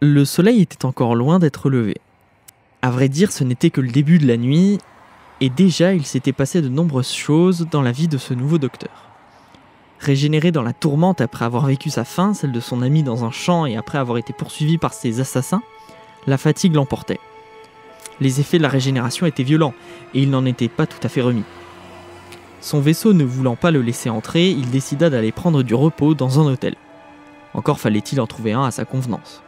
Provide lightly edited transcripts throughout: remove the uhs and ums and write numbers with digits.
Le soleil était encore loin d'être levé. À vrai dire, ce n'était que le début de la nuit, et déjà il s'était passé de nombreuses choses dans la vie de ce nouveau docteur. Régénéré dans la tourmente après avoir vécu sa faim, celle de son ami dans un champ et après avoir été poursuivi par ses assassins, la fatigue l'emportait. Les effets de la régénération étaient violents, et il n'en était pas tout à fait remis. Son vaisseau ne voulant pas le laisser entrer, il décida d'aller prendre du repos dans un hôtel. Encore fallait-il en trouver un à sa convenance.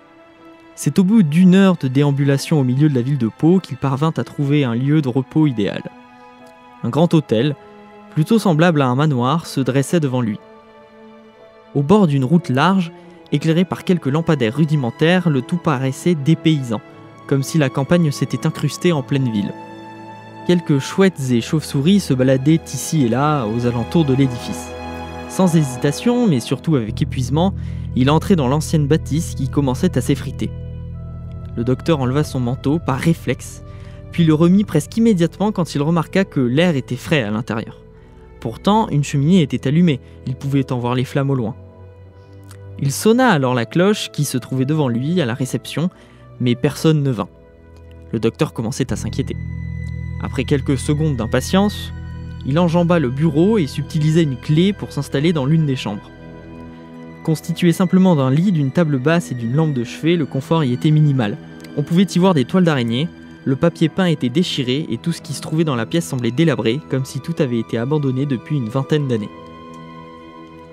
C'est au bout d'1 heure de déambulation au milieu de la ville de Pau qu'il parvint à trouver un lieu de repos idéal. Un grand hôtel, plutôt semblable à un manoir, se dressait devant lui. Au bord d'une route large, éclairée par quelques lampadaires rudimentaires, le tout paraissait dépaysant, comme si la campagne s'était incrustée en pleine ville. Quelques chouettes et chauves-souris se baladaient ici et là aux alentours de l'édifice. Sans hésitation, mais surtout avec épuisement, il entrait dans l'ancienne bâtisse qui commençait à s'effriter. Le docteur enleva son manteau par réflexe, puis le remit presque immédiatement quand il remarqua que l'air était frais à l'intérieur. Pourtant, une cheminée était allumée, il pouvait en voir les flammes au loin. Il sonna alors la cloche qui se trouvait devant lui à la réception, mais personne ne vint. Le docteur commençait à s'inquiéter. Après quelques secondes d'impatience, il enjamba le bureau et subtilisa une clé pour s'installer dans l'une des chambres. Constitué simplement d'un lit, d'une table basse et d'une lampe de chevet, le confort y était minimal. On pouvait y voir des toiles d'araignée, le papier peint était déchiré et tout ce qui se trouvait dans la pièce semblait délabré, comme si tout avait été abandonné depuis une vingtaine d'années.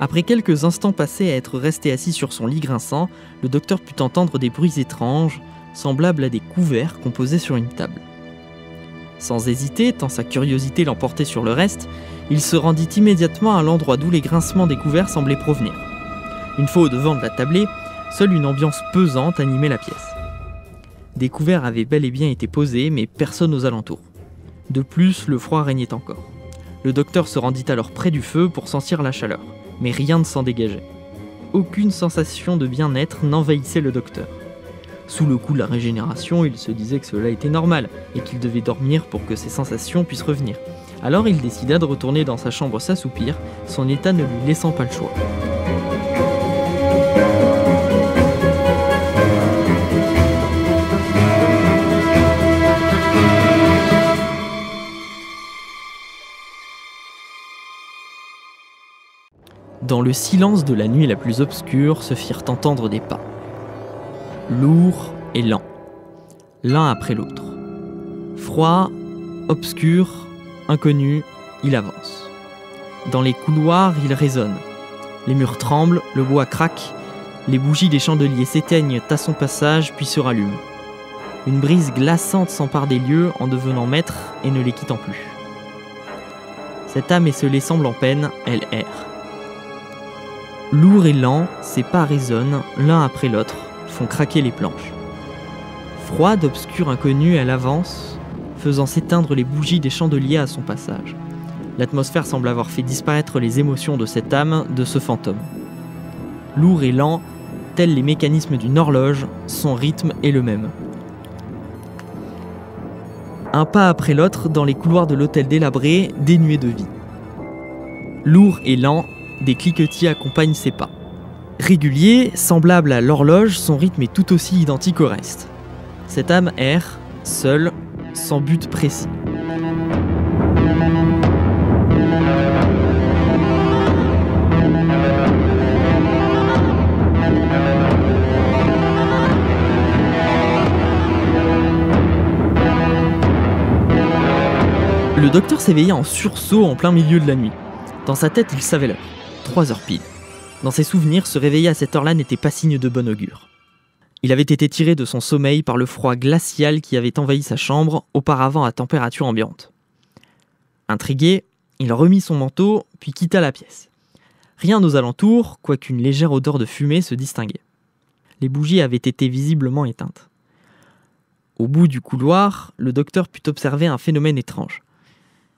Après quelques instants passés à être resté assis sur son lit grinçant, le docteur put entendre des bruits étranges, semblables à des couverts qu'on posait sur une table. Sans hésiter, tant sa curiosité l'emportait sur le reste, il se rendit immédiatement à l'endroit d'où les grincements des couverts semblaient provenir. Une fois au-devant de la tablée, seule une ambiance pesante animait la pièce. Des couverts avaient bel et bien été posés, mais personne aux alentours. De plus, le froid régnait encore. Le docteur se rendit alors près du feu pour sentir la chaleur, mais rien ne s'en dégageait. Aucune sensation de bien-être n'envahissait le docteur. Sous le coup de la régénération, il se disait que cela était normal, et qu'il devait dormir pour que ses sensations puissent revenir. Alors il décida de retourner dans sa chambre s'assoupir, son état ne lui laissant pas le choix. Dans le silence de la nuit la plus obscure se firent entendre des pas. Lourds et lents, l'un après l'autre. Froid, obscur, inconnu, il avance. Dans les couloirs, il résonne. Les murs tremblent, le bois craque, les bougies des chandeliers s'éteignent à son passage puis se rallument. Une brise glaçante s'empare des lieux en devenant maître et ne les quittant plus. Cette âme esselée semble en peine, elle erre. Lourd et lent, ses pas résonnent, l'un après l'autre, font craquer les planches. Froide, obscure, inconnue, elle avance, faisant s'éteindre les bougies des chandeliers à son passage. L'atmosphère semble avoir fait disparaître les émotions de cette âme, de ce fantôme. Lourd et lent, tels les mécanismes d'une horloge, son rythme est le même. Un pas après l'autre, dans les couloirs de l'hôtel délabré, dénué de vie. Lourd et lent, des cliquetis accompagnent ses pas. Régulier, semblable à l'horloge, son rythme est tout aussi identique au reste. Cette âme erre, seule, sans but précis. Le docteur s'éveilla en sursaut en plein milieu de la nuit. Dans sa tête, il savait l'heure. 3 heures pile. Dans ses souvenirs, se réveiller à cette heure-là n'était pas signe de bon augure. Il avait été tiré de son sommeil par le froid glacial qui avait envahi sa chambre, auparavant à température ambiante. Intrigué, il remit son manteau, puis quitta la pièce. Rien aux alentours, quoiqu'une légère odeur de fumée se distinguait. Les bougies avaient été visiblement éteintes. Au bout du couloir, le docteur put observer un phénomène étrange.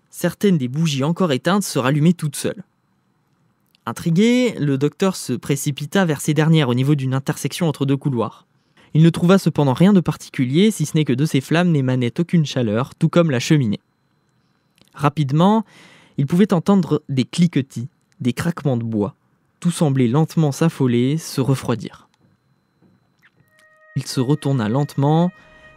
Certaines des bougies encore éteintes se rallumaient toutes seules. Intrigué, le docteur se précipita vers ces dernières au niveau d'une intersection entre 2 couloirs. Il ne trouva cependant rien de particulier, si ce n'est que de ces flammes n'émanait aucune chaleur, tout comme la cheminée. Rapidement, il pouvait entendre des cliquetis, des craquements de bois. Tout semblait lentement s'affoler, se refroidir. Il se retourna lentement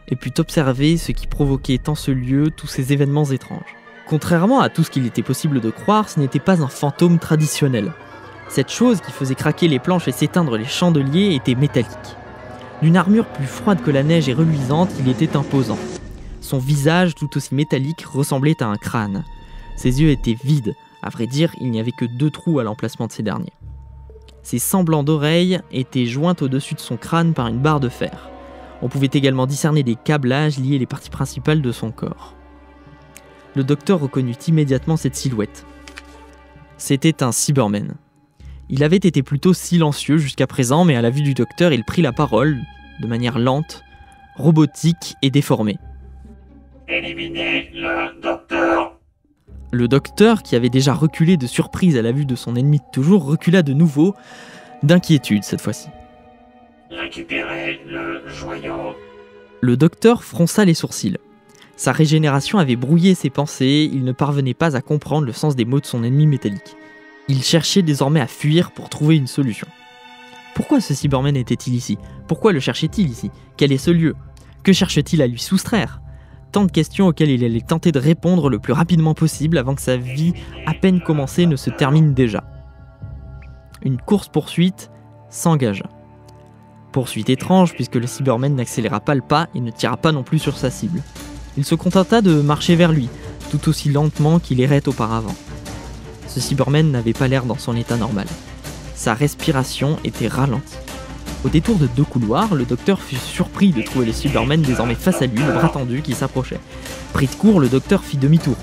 et put observer ce qui provoquait en ce lieu tous ces événements étranges. Contrairement à tout ce qu'il était possible de croire, ce n'était pas un fantôme traditionnel. Cette chose qui faisait craquer les planches et s'éteindre les chandeliers était métallique. D'une armure plus froide que la neige et reluisante, il était imposant. Son visage, tout aussi métallique, ressemblait à un crâne. Ses yeux étaient vides, à vrai dire, il n'y avait que 2 trous à l'emplacement de ces derniers. Ses semblants d'oreilles étaient joints au-dessus de son crâne par une barre de fer. On pouvait également discerner des câblages liés les parties principales de son corps. Le docteur reconnut immédiatement cette silhouette. C'était un Cyberman. Il avait été plutôt silencieux jusqu'à présent, mais à la vue du docteur, il prit la parole, de manière lente, robotique et déformée. Éliminez le docteur. Le docteur, qui avait déjà reculé de surprise à la vue de son ennemi de toujours, recula de nouveau, d'inquiétude cette fois-ci. Récupérez le joyau. Le docteur fronça les sourcils. Sa régénération avait brouillé ses pensées, il ne parvenait pas à comprendre le sens des mots de son ennemi métallique. Il cherchait désormais à fuir pour trouver une solution. Pourquoi ce Cyberman était-il ici? Pourquoi le cherchait-il ici? Quel est ce lieu? Que cherche-t-il à lui soustraire? Tant de questions auxquelles il allait tenter de répondre le plus rapidement possible avant que sa vie, à peine commencée, ne se termine déjà. Une course-poursuite s'engagea. Poursuite étrange puisque le Cyberman n'accéléra pas le pas et ne tira pas non plus sur sa cible. Il se contenta de marcher vers lui, tout aussi lentement qu'il errait auparavant. Ce Cyberman n'avait pas l'air dans son état normal. Sa respiration était ralentie. Au détour de 2 couloirs, le docteur fut surpris de trouver le Cyberman désormais face à lui, le bras tendu, qui s'approchait. Pris de court, le docteur fit demi-tour.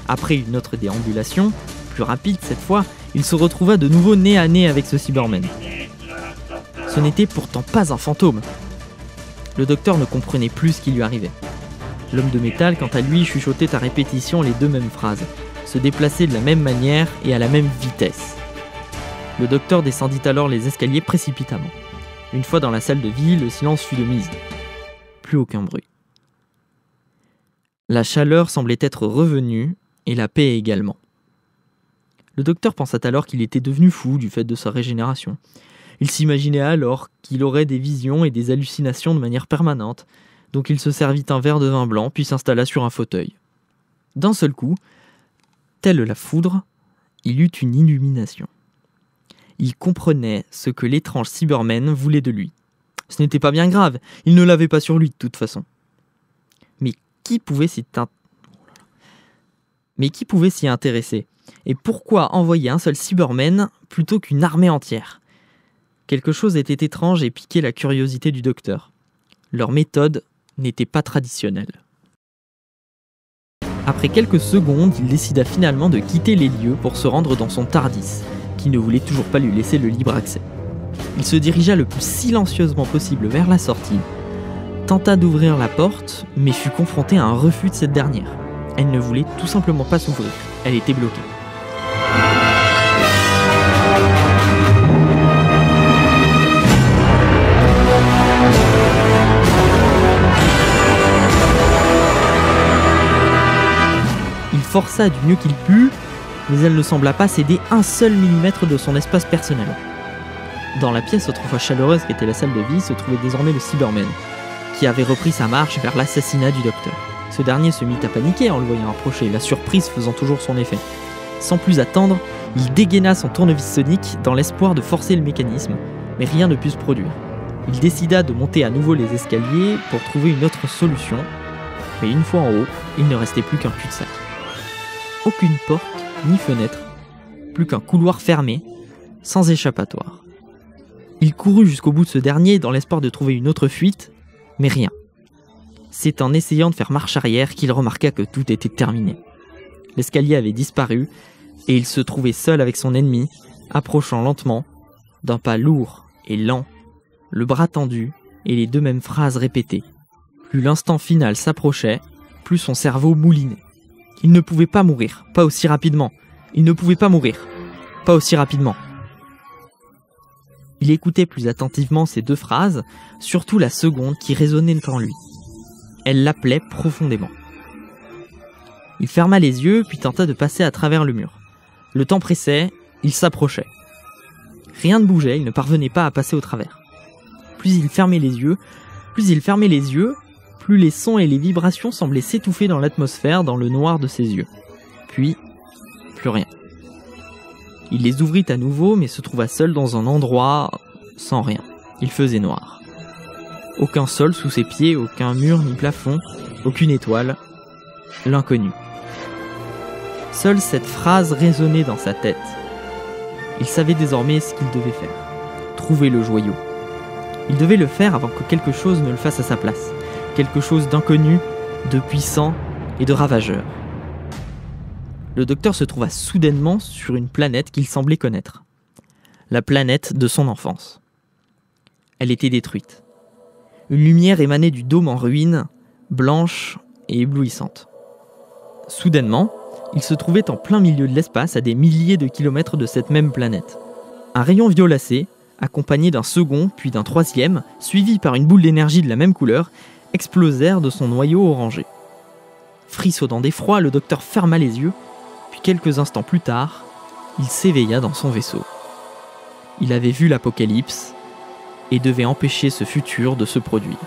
Après une autre déambulation, plus rapide cette fois, il se retrouva de nouveau nez à nez avec ce Cyberman. Ce n'était pourtant pas un fantôme. Le docteur ne comprenait plus ce qui lui arrivait. L'homme de métal, quant à lui, chuchotait à répétition les 2 mêmes phrases, se déplaçait de la même manière et à la même vitesse. Le docteur descendit alors les escaliers précipitamment. Une fois dans la salle de vie, le silence fut de mise. Plus aucun bruit. La chaleur semblait être revenue, et la paix également. Le docteur pensa alors qu'il était devenu fou du fait de sa régénération. Il s'imaginait alors qu'il aurait des visions et des hallucinations de manière permanente, donc il se servit un verre de vin blanc puis s'installa sur un fauteuil. D'un seul coup, telle la foudre, il eut une illumination. Il comprenait ce que l'étrange Cyberman voulait de lui. Ce n'était pas bien grave, il ne l'avait pas sur lui de toute façon. Mais qui pouvait s'y intéresser? Et pourquoi envoyer un seul Cyberman plutôt qu'une armée entière? Quelque chose était étrange et piquait la curiosité du docteur. Leur méthode n'était pas traditionnelle. Après quelques secondes, il décida finalement de quitter les lieux pour se rendre dans son TARDIS, qui ne voulait toujours pas lui laisser le libre accès. Il se dirigea le plus silencieusement possible vers la sortie, tenta d'ouvrir la porte, mais fut confronté à un refus de cette dernière. Elle ne voulait tout simplement pas s'ouvrir, elle était bloquée. Il força du mieux qu'il put, mais elle ne sembla pas céder un seul millimètre de son espace personnel. Dans la pièce autrefois chaleureuse qu'était la salle de vie se trouvait désormais le Cyberman, qui avait repris sa marche vers l'assassinat du docteur. Ce dernier se mit à paniquer en le voyant approcher, la surprise faisant toujours son effet. Sans plus attendre, il dégaina son tournevis sonique dans l'espoir de forcer le mécanisme, mais rien ne put se produire. Il décida de monter à nouveau les escaliers pour trouver une autre solution, mais une fois en haut, il ne restait plus qu'un cul-de-sac. Aucune porte, ni fenêtre, plus qu'un couloir fermé, sans échappatoire. Il courut jusqu'au bout de ce dernier dans l'espoir de trouver une autre fuite, mais rien. C'est en essayant de faire marche arrière qu'il remarqua que tout était terminé. L'escalier avait disparu, et il se trouvait seul avec son ennemi, approchant lentement, d'un pas lourd et lent, le bras tendu et les 2 mêmes phrases répétées. Plus l'instant final s'approchait, plus son cerveau moulinait. Il ne pouvait pas mourir, pas aussi rapidement. Il ne pouvait pas mourir, pas aussi rapidement. Il écoutait plus attentivement ces 2 phrases, surtout la seconde qui résonnait en lui. Elle l'appelait profondément. Il ferma les yeux, puis tenta de passer à travers le mur. Le temps pressait, il s'approchait. Rien ne bougeait, il ne parvenait pas à passer au travers. Plus il fermait les yeux, Plus il fermait les yeux, plus les sons et les vibrations semblaient s'étouffer dans l'atmosphère, dans le noir de ses yeux. Puis, plus rien. Il les ouvrit à nouveau, mais se trouva seul dans un endroit sans rien. Il faisait noir. Aucun sol sous ses pieds, aucun mur ni plafond, aucune étoile. L'inconnu. Seule cette phrase résonnait dans sa tête. Il savait désormais ce qu'il devait faire. Trouver le joyau. Il devait le faire avant que quelque chose ne le fasse à sa place. Quelque chose d'inconnu, de puissant et de ravageur. Le docteur se trouva soudainement sur une planète qu'il semblait connaître. La planète de son enfance. Elle était détruite. Une lumière émanait du dôme en ruine, blanche et éblouissante. Soudainement, il se trouvait en plein milieu de l'espace à des milliers de kilomètres de cette même planète. Un rayon violacé, accompagné d'un second puis d'un troisième, suivi par une boule d'énergie de la même couleur, explosèrent de son noyau orangé. Frissonnant d'effroi, le docteur ferma les yeux, puis quelques instants plus tard, il s'éveilla dans son vaisseau. Il avait vu l'apocalypse et devait empêcher ce futur de se produire.